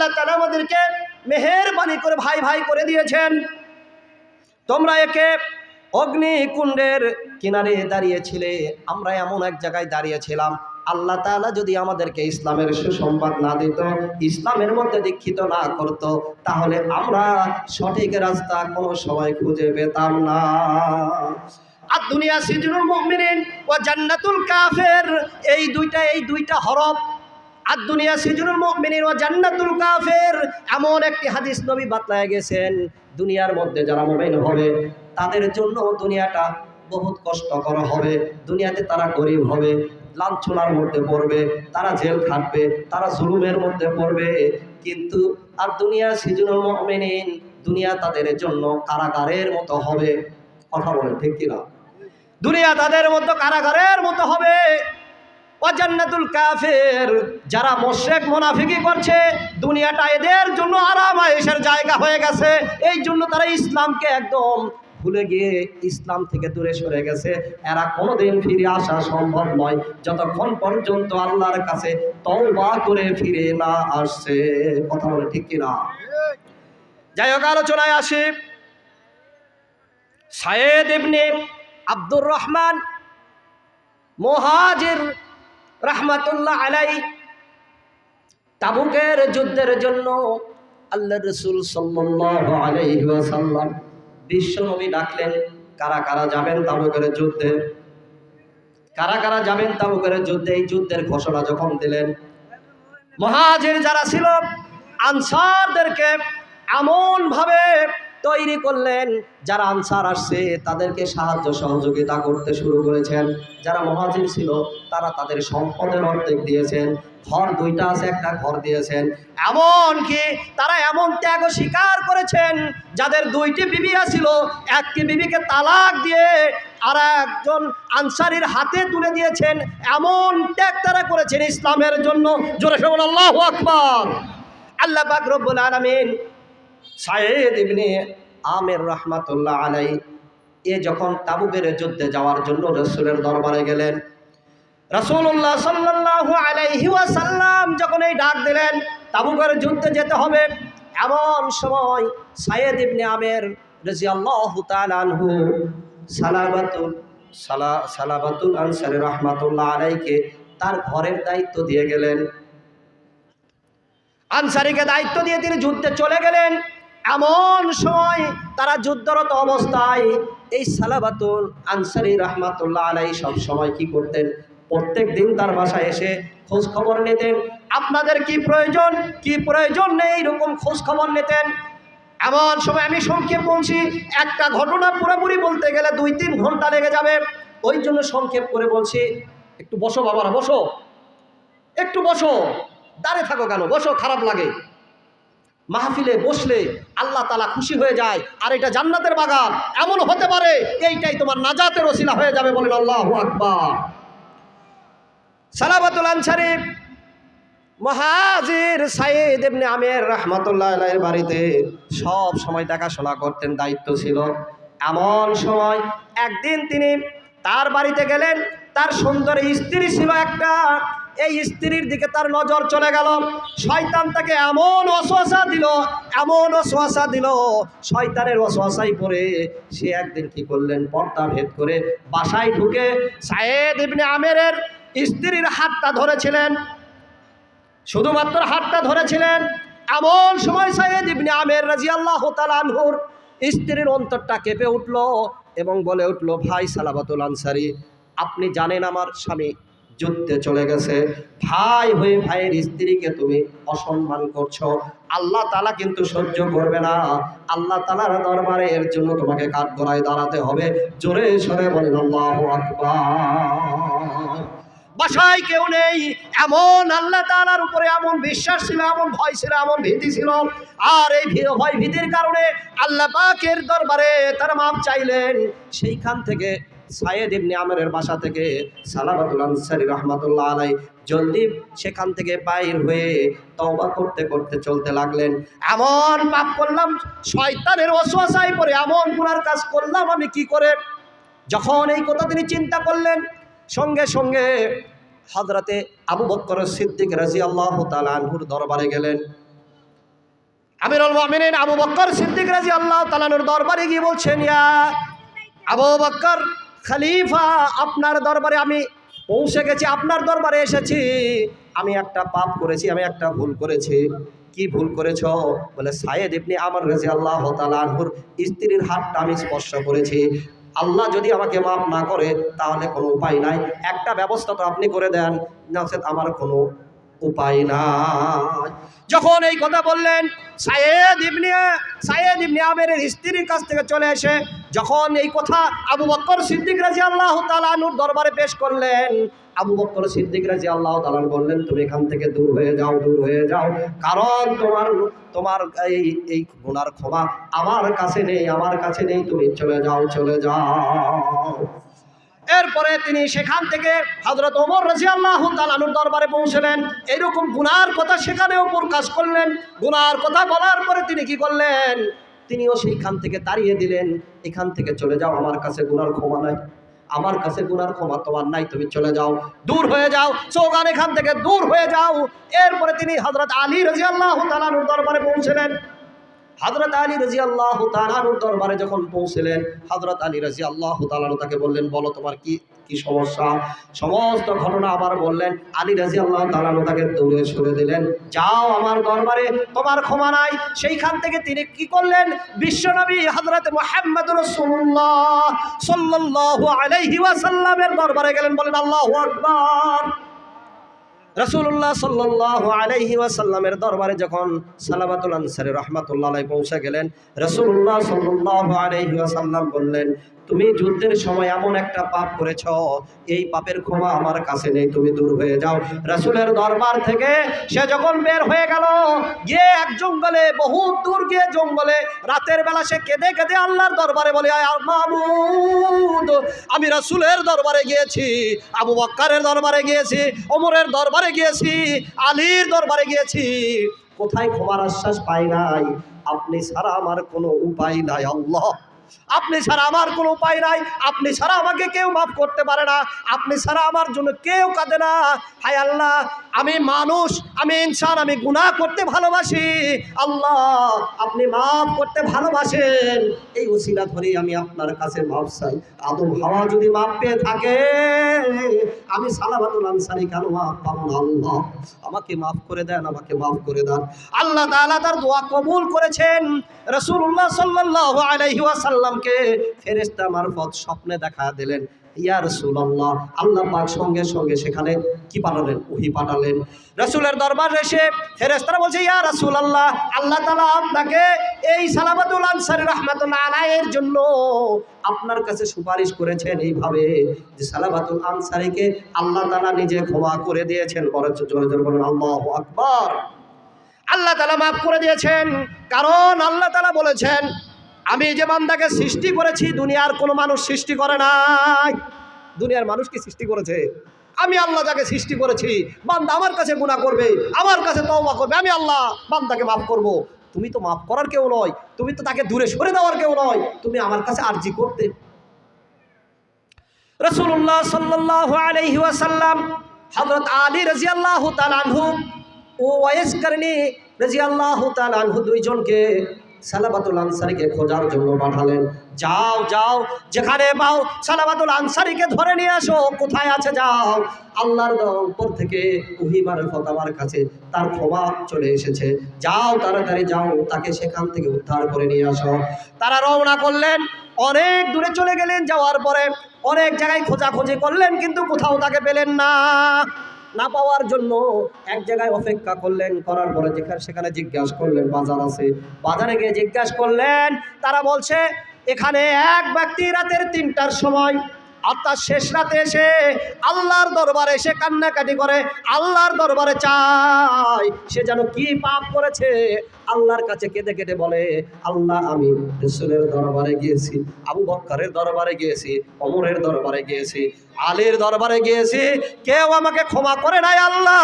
আল্লাহ তাআলা আমাদেরকে মেহেরবানি করে ভাই ভাই করে দিয়েছেন। তোমরা একে অগ্নিকুণ্ডের কিনারে দাঁড়িয়েছিলে, আমরা এমন এক জায়গায় দাঁড়িয়েছিলাম, আল্লাহ তাআলা যদি আমাদেরকে ইসলামের সুসংবাদ না দিত, ইসলামের মধ্যে দীক্ষিত না করত, তাহলে আমরা সঠিক রাস্তা কোনো সময় খুঁজে পেতাম না। আর দুনিয়া সিজনুল মুমিনিন ওয়া জান্নাতুল কাফির, এই দুইটা হরফ, আর দুনিয়া সিজনুল মুমিনিন ওয়া জান্নাতুল কাফির, এমন একটি হাদিস নবী বাতলায় গেছেন, দুনিয়ার মধ্যে যারা মুমিন হবে তাদের জন্য দুনিয়াটা বহুত কষ্টকর হবে, দুনিয়াতে তারা গরিব হবে, লাঞ্ছনার মধ্যে পড়বে, তারা জেল খাটবে, তারা জুলুমের মধ্যে পড়বে। কিন্তু আর দুনিয়া সিজনুল মুমিনিন, দুনিয়া তাদের জন্য কারাগারের মতো হবে। কথা বলেন ঠিক কিনা? দুনিয়া তাদের মতো কারাগারের মতো হবে। ও জান্নাতুল কাফির, যারা মুশরিক মুনাফিকি করছে, দুনিয়াটা এদের জন্য আরাম আয়েশের জায়গা হয়ে গেছে, এই জন্য তারা ইসলামকে একদম ভুলে গিয়ে ইসলাম থেকে দূরে সরে গেছে। এরা কোনোদিন ফিরে আসা সম্ভব নয় যতক্ষণ পর্যন্ত আল্লাহর কাছে তওবা করে ফিরে না আসছে। কথা বলে ঠিক কিনা? যাই হোক, আলোচনায় আসি। সাইয়েদ ইবনে আব্দুর রহমান মুহাজির রাহমাতুল্লাহ আলাইহি তাবুকের যুদ্ধের জন্য আল্লাহর রাসূল সাল্লাল্লাহু আলাইহি ওয়াসাল্লাম বিশ্বনবী ডাকলেন, কারা কারা যাবেন তাবুকের যুদ্ধে, কারা কারা যাবেন তাবুকের যুদ্ধে। এই যুদ্ধের ঘোষণা যখন দিলেন, মুহাজির যারা ছিল আনসারদেরকে এমন ভাবে তৈরি করলেন, যারা আনসার আসছে তাদেরকে সাহায্য সহযোগিতা করতে শুরু করেছেন। যারা মুহাজির ছিল তারা তাদের সম্পদের অর্ধেক দিয়েছেন, ঘর দুইটা আছে একটা ঘর দিয়েছেন, এমনকি তারা এমন ত্যাগ স্বীকার করেছেন, যাদের দুইটি বিবি ছিল একটি বিবিকে তালাক দিয়ে আর একজন আনসারীর হাতে তুলে দিয়েছেন। এমন ত্যাগ তারা করেছেন ইসলামের জন্য। জোরে বলুন আল্লাহু আকবার। আল্লাহ পাক রব্বুল আলামিন সাইয়েদ ইবনে আমির রাহমাতুল্লাহ আলাইহি এ যখন তাবুকের যুদ্ধে যাওয়ার জন্য রাসূলের দরবারে গেলেন, রাসূলুল্লাহ সাল্লাল্লাহু আলাইহি ওয়াসাল্লাম যখন এই ডাক দিলেন তাবুকের যুদ্ধে যেতে হবে, এমন সময় সাইয়েদ ইবনে আমির রাদিয়াল্লাহু তাআলা আনহু সালাবাতুল আনসারী রাহমাতুল্লাহ আলাইহিকে তার ঘরের দায়িত্ব দিয়ে গেলেন। আনসারীকে দায়িত্ব দিয়ে তিনি যুদ্ধে চলে গেলেন। এমন সময় তারা যুদ্ধরত অবস্থায় এই সালাবাতুল আনসারী রাহমাতুল্লাহ আলাইহি সব সময় কি করতেন, প্রত্যেক দিন তার বাসায় এসে খোঁজ খবর নিতেন। আপনাদের কি প্রয়োজন নেই, এরকম খোঁজ খবর নিতেন। এমন সময়, আমি সংক্ষেপ বলছি, একটা ঘটনা পুরোপুরি বলতে গেলে 2-3 ঘন্টা লেগে যাবে, ওই জন্য সংক্ষেপ করে বলছি। একটু বসো বাবারা, বসো, একটু বসো, দাঁড়িয়ে থাকো কেন? বসো, খারাপ লাগে। মাহফিলে বসলে আল্লাহ তাআলা খুশি হয়ে যায়, আর এটা জান্নাতের বাগান, এমন হতে পারে এইটাই তোমার নাজাতের ওসিলা হয়ে যাবে। বলেন আল্লাহু আকবার। সালাবাতুল আনসারী মুহাজির সাইয়েদ ইবনে আমির রাহমাতুল্লাহ আলাইহির বাড়িতে সব সময় দেখাশোনা করতেন, দায়িত্ব ছিল। এমন সময় একদিন তিনি তার বাড়িতে গেলেন, তার সুন্দর স্ত্রী ছিল একটা, এই স্ত্রীর দিকে তার নজর চলে গেল। শয়তান তাকে এমন ওয়াসওয়াসা দিল, শয়তানের ওয়াসওয়াসায় পড়ে সে একদিন কি করলেন, পর্দা ভেদ করে বাসায় ঢুকে সাইয়েদ ইবনে আমিরের স্ত্রীর হাতটা ধরেছিলেন, শুধুমাত্র হাতটা ধরেছিলেন। এমন সময় সাইয়েদ ইবনে আমির রাদিয়াল্লাহু তাআলা আনহুর স্ত্রীর অন্তরটা কেঁপে উঠল এবং বলে উঠল, ভাই সালাবাতুল আনসারী, আপনি জানেন আমার স্বামী যুদ্ধে চলে গেছে, ভাই হয়ে ভাইয়ের স্ত্রীকে তুমি অসম্মান করছো, আল্লাহ তাআলা কিন্তু সহ্য করবে না, আল্লাহ তাআলার দরবারে এর জন্য তোমাকে কাঠগড়ায় দাঁড়াতে হবে। জোরে সরে বলেন আল্লাহু আকবার। বাসায় কেউ নেই, এমন আল্লাহ তাআলার উপরে এমন বিশ্বাস ছিল, এমন ভয় ছিল, এমন ভীতি ছিল, আর এই ভয় ভীতির কারণে আল্লাহ পাকের দরবারে তার মাপ চাইলেন। সেইখান থেকে সাইয়েদ ইবনে আমিরের বাসা থেকে সালাবাতুল আনসারী রাহমাতুল্লাহ আলাইহি জলদি সেখান থেকে বাইর হয়ে তওবা করতে করতে চলতে লাগলেন। এমন পাপ করলাম, শয়তানের ওয়াসওয়াসায় পড়ে এমন গুনার কাজ করলাম আমি কি করে। যখন এই কথা তিনি চিন্তা করলেন, সঙ্গে সঙ্গে হযরতে আবু বকর সিদ্দিক রাদিয়াল্লাহু তাআলা আনহুর দরবারে গেলেন। আমিরুল মুমিনিন আবু বকর সিদ্দিক রাদিয়াল্লাহু তাআলা আনহুর দরবারে গিয়ে বলছেন, ইয়া আবু বকর খলিফা, আপনার দরবারে আমি পৌঁছে গেছি, আপনার দরবারে এসেছি। আমি একটা পাপ করেছি, আমি একটা ভুল করেছি। কি ভুল করেছ? বলে, সাইয়েদ ইবনে আমর রাদিয়াল্লাহু তাআলা আনহুর স্ত্রীর হাতটা আমি স্পর্শ করেছি। আল্লাহ যদি আমাকে মাফ না করে তাহলে কোনো উপায় নাই, একটা ব্যবস্থা তো আপনি করে দেন, নচেত আমার কোনো উপায় নাই। যখন এই কথা বললেন, সাইয়েদ ইবনে আমেরের স্ত্রীর কাছ থেকে চলে এসে যখন এই কথা আবু বকর সিদ্দিক রাদিয়াল্লাহু তাআলা আনহুর দরবারে পেশ করলেন, আবু বকর সিদ্দিক রাদিয়াল্লাহু তাআলা বললেন, তুমি এখান থেকে দূর হয়ে যাও, দূর হয়ে যাও, কারণ তোমার এই গুনার ক্ষমা আমার কাছে নেই, আমার কাছে নেই, তুমি চলে যাও, চলে যাও। এরপরে তিনি সেখান থেকে হযরত ওমর রাদিয়াল্লাহু তাআলা আনহুর দরবারে পৌঁছলেন। এরকম গুনার কথা সেখানেও প্রকাশ করলেন। গুনার কথা বলার পরে তিনি কি করলেন? তিনিও সেইখান থেকে তাড়িয়ে দিলেন, এখান থেকে চলে যাও, আমার কাছে গুনার ক্ষমা নাই, আমার কাছে গুনার ক্ষমা তোমার নাই, তুমি চলে যাও, দূর হয়ে যাও, চৌগান এখান থেকে দূর হয়ে যাও। এরপরে তিনি হযরত আলী রাদিয়াল্লাহু তাআলা আনহুর দরবারে পৌঁছলেন। হযরত আলী রাদিয়াল্লাহু তাআলা আনহুর দরবারে যখন পৌঁছলেন, হযরত আলী রাদিয়াল্লাহু তাআলা আনহু তাকে বললেন, বলো তোমার কি সমস্যা? সমস্ত ঘটনা আবার বললেন। আলী রাদিয়াল্লাহু তাআলা আনহু তাকে দূরে সরে দিলেন, যাও, আমার দরবারে তোমার ক্ষমা নাই। সেইখান থেকে তিনি কি করলেন? বিশ্বনবী হযরত মুহাম্মদ রাসূলুল্লাহ সাল্লাল্লাহু আলাইহি ওয়াসাল্লামের দরবারে গেলেন। বলেন আল্লাহু আকবার। রাসূলুল্লাহ সাল্লাল্লাহু আলাইহি ওয়াসাল্লামের দরবারে যখন সালাবাতুল আনসারী রাহমাতুল্লাহ আলাইহি পৌঁছে গেলেন, রাসূলুল্লাহ সাল্লাল্লাহু আলাইহি ওয়াসাল্লাম বললেন, তুমি যুদ্ধের সময় এমন একটা পাপ করেছ, এই পাপের ক্ষমা আমার কাছে নেই, তুমি দূর হয়ে যাও। রাসূলের দরবার থেকে সে যখন বের হয়ে গেল, গিয়ে এক জঙ্গলে, বহুত দূর গিয়ে জঙ্গলে রাতের বেলা সে কেঁদে কেঁদে আল্লাহর দরবারে বলে, আয় মাবুদ, আমি রাসূলের দরবারে গিয়েছি, আবু বকরের দরবারে গিয়েছি, ওমরের দরবারে গিয়েছি, আলীর দরবারে গিয়েছি, কোথায় ক্ষমার আশ্বাস পাই নাই। আপনি ছাড়া আমার কোনো উপায় নাই আল্লাহ, আপনি ছাড়া আমার কোনো উপায় নাই, আপনি ছাড়া আমাকে কেউ মাফ করতে পারে না, আপনি ছাড়া আমার জন্য কেউ কাঁদে না। হায় আল্লাহ, আমি মানুষ, আমি ইনসান, আমি গুনাহ করতে ভালোবাসি, আল্লাহ আপনি মাফ করতে ভালোবাসেন, এই ওসিলা ধরেই আমি আপনার কাছে মাফ চাই। আদম হাওয়া যদি মাফ পেয়ে থাকে, আমি সালাবাতুল আনসারী কেন মাফ পাবো না? আল্লাহ আমাকে মাফ করে দেন, আমাকে মাফ করে দেন। আল্লাহ তাআলা তার দোয়া কবুল করেছেন। রাসূলুল্লাহ সাল্লাল্লাহু আলাইহি ওয়াসাল্লামকে ফেরেশতা মারফত স্বপ্নে দেখা দিলেন, ইয়া রাসূলুল্লাহ, আল্লাহ পাক সঙ্গে সঙ্গে সেখানে কি পাঠালেন? ওহী পাঠালেন। রাসূলের দরবারে এসে ফেরেশতারা বলছে, ইয়া রাসূলুল্লাহ, আল্লাহ তাআলা আপনাকে এই সালাবাতুল আনসারী রাহমাতুল্লাহ আলাইহির জন্য আপনার কাছে সুপারিশ করেছেন এইভাবে যে সালাবাতুল আনসারীকে আল্লাহ তাআলা নিজে ক্ষমা করে দিয়েছেন। বরঞ্চ জোরে জোরে বলেন আল্লাহু আকবার। আল্লাহ তাআলা মাফ করে দিয়েছেন, কারণ আল্লাহ তাআলা বলেছেন, আমি যে বান্দাকে সৃষ্টি করেছি দুনিয়ার কোনো মানুষ সৃষ্টি করে নাই। দুনিয়ার মানুষ কি সৃষ্টি করেছে? আমি আল্লাহ যাকে সৃষ্টি করেছি, বান্দা আমার কাছে গুনাহ করবে, আমার কাছে তওবা করবে, আমি আল্লাহ বান্দাকে মাফ করব। তুমি তো মাফ করার কেউ নয়, তুমি তো তাকে দূরে সরে দেওয়ার কেউ নয়, তুমি আমার কাছে আরজি করতে। রাসূলুল্লাহ সাল্লাল্লাহু আলাইহি ওয়াসাল্লাম হযরত আলী রাদিয়াল্লাহু তাআলা আনহু ও ওয়াইস কারনী রাদিয়াল্লাহু তাআলা আনহু দুইজনকে সালাবাতুল আনসারীকে খোঁজার জন্য পাঠালেন। যাও যাও, যেখানে পাও সালাবাতুল আনসারীকে ধরে নিয়ে আসো। কোথায় আছে? যাও, আল্লাহর উপর থেকে ওহী মারফত আমার কাছে তার ক্ষমা চলে এসেছে, যাও তাড়াতাড়ি যাও, তাকে সেখান থেকে উদ্ধার করে নিয়ে আসো। তারা রওনা করলেন, অনেক দূরে চলে গেলেন। যাওয়ার পরে অনেক জায়গায় খোঁজাখুঁজি করলেন, কিন্তু কোথাও তাকে পেলেন না। না পাওয়ার জন্য এক জায়গায় অপেক্ষা করলেন, করার পরে সেখানে জিজ্ঞাসা করলেন বাজার আছে, বাজারে গিয়ে জিজ্ঞাসা করলেন। তারা বলছে, এখানে এক ব্যক্তি রাতের ৩টার সময় অর্থাৎ শেষ রাতে এসে আল্লাহর দরবারে এসে কান্নাকাটি করে, আল্লাহর দরবারে চায়, সে যেন কি পাপ করেছে, আল্লাহর কাছে কেঁদে কেটে বলে, আল্লাহ আমি রাসূলের দরবারে গিয়েছি, আবু বকরের দরবারে গিয়েছি, ওমরের দরবারে গিয়েছি, আলীর দরবারে গিয়েছি, কেউ আমাকে ক্ষমা করে নাই। আল্লাহ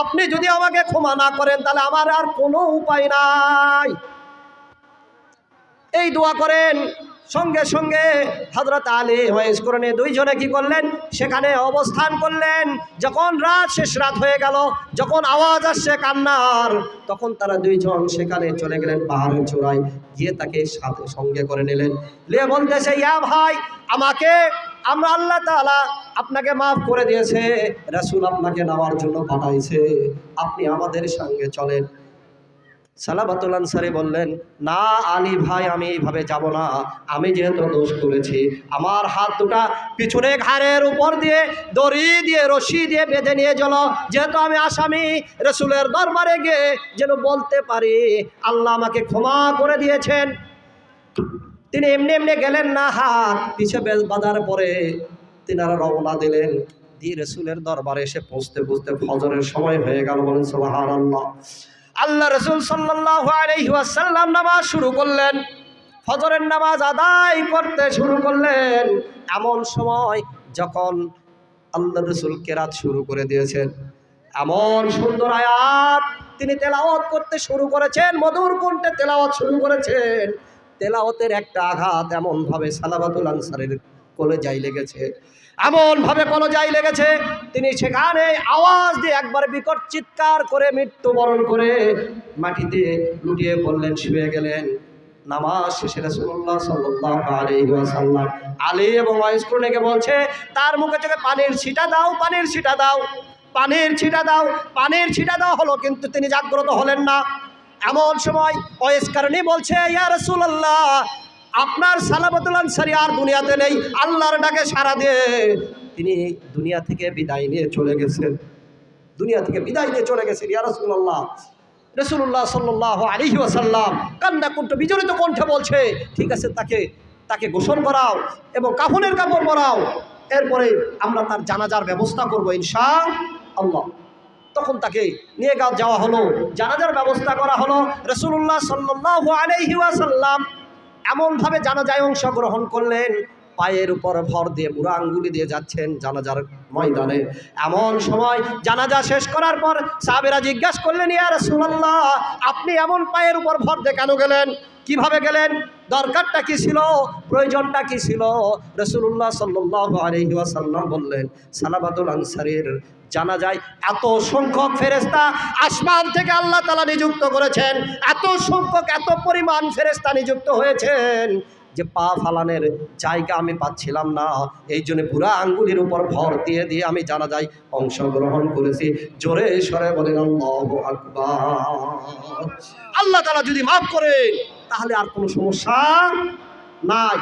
আপনি যদি আমাকে ক্ষমা না করেন তাহলে আমার আর কোনো উপায় নাই। এই দোয়া করেন। সঙ্গে সঙ্গে হযরত আলী ওয়াইস করণে দুইজনে কি করলেন, সেখানে অবস্থান করলেন। যখন রাত শেষ রাত হয়ে গেল, যখন আওয়াজ আসছে কান্নার, তখন তারা দুইজন সেখানে চলে গেলেন পাহাড়ের চূড়ায়, গিয়ে তাকে সাথে সঙ্গে করে নিলেন। নিয়ে বলতেছে, ইয়া ভাই, আমরা আল্লাহ তাআলা আপনাকে মাফ করে দিয়েছে, রাসূল আপনাকে নেওয়ার জন্য পাঠাইছে, আপনি আমাদের সঙ্গে চলেন। সালাবাতুল আনসারী বললেন, না আলী ভাই, আমি এইভাবে যাব না, আমি যেহেতু দোষ করেছি, আমার হাত দুটা পিছনে ঘাড়ের উপর দিয়ে দড়ি দিয়ে রশি দিয়ে বেঁধে নিয়ে চলো, যেহেতু আমি আসামি, রাসূলের দরবারে গিয়ে যেন বলতে পারি আল্লাহ আমাকে ক্ষমা করে দিয়েছেন। তিনি এমনি এমনি গেলেন না, হাত পিছে বাঁধার পরে তিনারা রওনা দিলেন। দিয়ে রাসূলের দরবারে এসে পৌঁছতে পৌঁছতে ফজরের সময় হয়ে গেল। বলেন সুবহানাল্লাহ। আল্লাহ রাসূল সাল্লাল্লাহু আলাইহি ওয়াসাল্লাম নামাজ শুরু করলেন, ফজরের নামাজ আদায় করতে শুরু করলেন। এমন সময় যখন আল্লাহ রাসূল কেরাত শুরু করে দিয়েছেন, এমন সুন্দর আয়াত তিনি তেলাওয়াত করতে শুরু করেছেন, মধুর কণ্ঠে তেলাওয়াত শুরু করেছেন। তেলাওয়াতের একটা আঘাত এমনভাবে সালাবাতুল আনসারীর কলেজায় লেগেছে, এমনভাবে কলেজায় লেগেছে, তিনি সেখানে আওয়াজ দিয়ে একবার বিকট চিৎকার করে মৃত্যুবরণ করে মাটিতে লুটিয়ে পড়লেন, শুয়ে গেলেন। নামাজ শেষে রাসূলুল্লাহ সাল্লাল্লাহু আলাইহি ওয়াসাল্লাম আলী এবং ওয়াইস করণকে বলছে, তার মুখে চোখে পানির ছিটা দাও, পানির ছিটা দাও, পানির ছিটা দাও, পানির ছিটা দাও হলো, কিন্তু তিনি জাগ্রত হলেন না। এমন সময় ওয়াইস করণী বলছে, ইয়া রাসূলুল্লাহ, আপনার সালাবাতুল আনসারী আর দুনিয়াতে নেই, আল্লাহর ডাকে সাড়া দিয়ে তিনি দুনিয়া থেকে বিদায় নিয়ে চলে গেছেন, দুনিয়া থেকে বিদায় নিয়ে চলে গেছেন। ইয়া রাসূলুল্লাহ, রাসূলুল্লাহ সাল্লাল্লাহু আলাইহি ওয়াসাল্লাম কান্না কণ্ঠ বিজড়িত কণ্ঠে বলছে, ঠিক আছে, তাকে গোসল করাও এবং কাফনের কাপড় পরাও, এরপরে আমরা তার জানাজার ব্যবস্থা করব ইনশাআল্লাহ। তখন তাকে নিয়ে যাওয়া হলো, জানাজার ব্যবস্থা করা হলো। রাসূলুল্লাহ সাল্লাল্লাহু আলাইহি ওয়াসাল্লাম এমনভাবে জানাজায় অংশগ্রহণ করলেন, পায়ের উপর ভর দিয়ে বুড়া আঙ্গুলি দিয়ে যাচ্ছেন জানাজার ময়দানে। এমন সময় জানাজা শেষ করার পর সাহাবীরা জিজ্ঞাসা করলেন, ইয়া রাসূলুল্লাহ, আপনি এমন পায়ের উপর ভর দিয়ে কেন গেলেন, কিভাবে গেলেন, দরকারটা কি ছিল, প্রয়োজনটা কি ছিল? রাসূলুল্লাহ সাল্লাল্লাহু আলাইহি ওয়াসাল্লাম বললেন, সালাবাতুল আনসারীর জানাজায় এত সংখ্যক ফেরেশতা আসমান থেকে আল্লাহ তাআলা নিযুক্ত করেছেন, এত সংখ্যক এত পরিমাণ ফেরেশতা নিযুক্ত হয়েছেন যে পা ফালানের জায়গা আমি পাচ্ছিলাম না, এই জন্য বুড়া আঙ্গুলির উপর ভর দিয়ে দিয়ে আমি জানাজায় অংশগ্রহণ করেছি। জোরে সরে বলেন আল্লাহু আকবার। আল্লাহ তাআলা যদি মাফ করেন তাহলে আর কোনো সমস্যা নাই।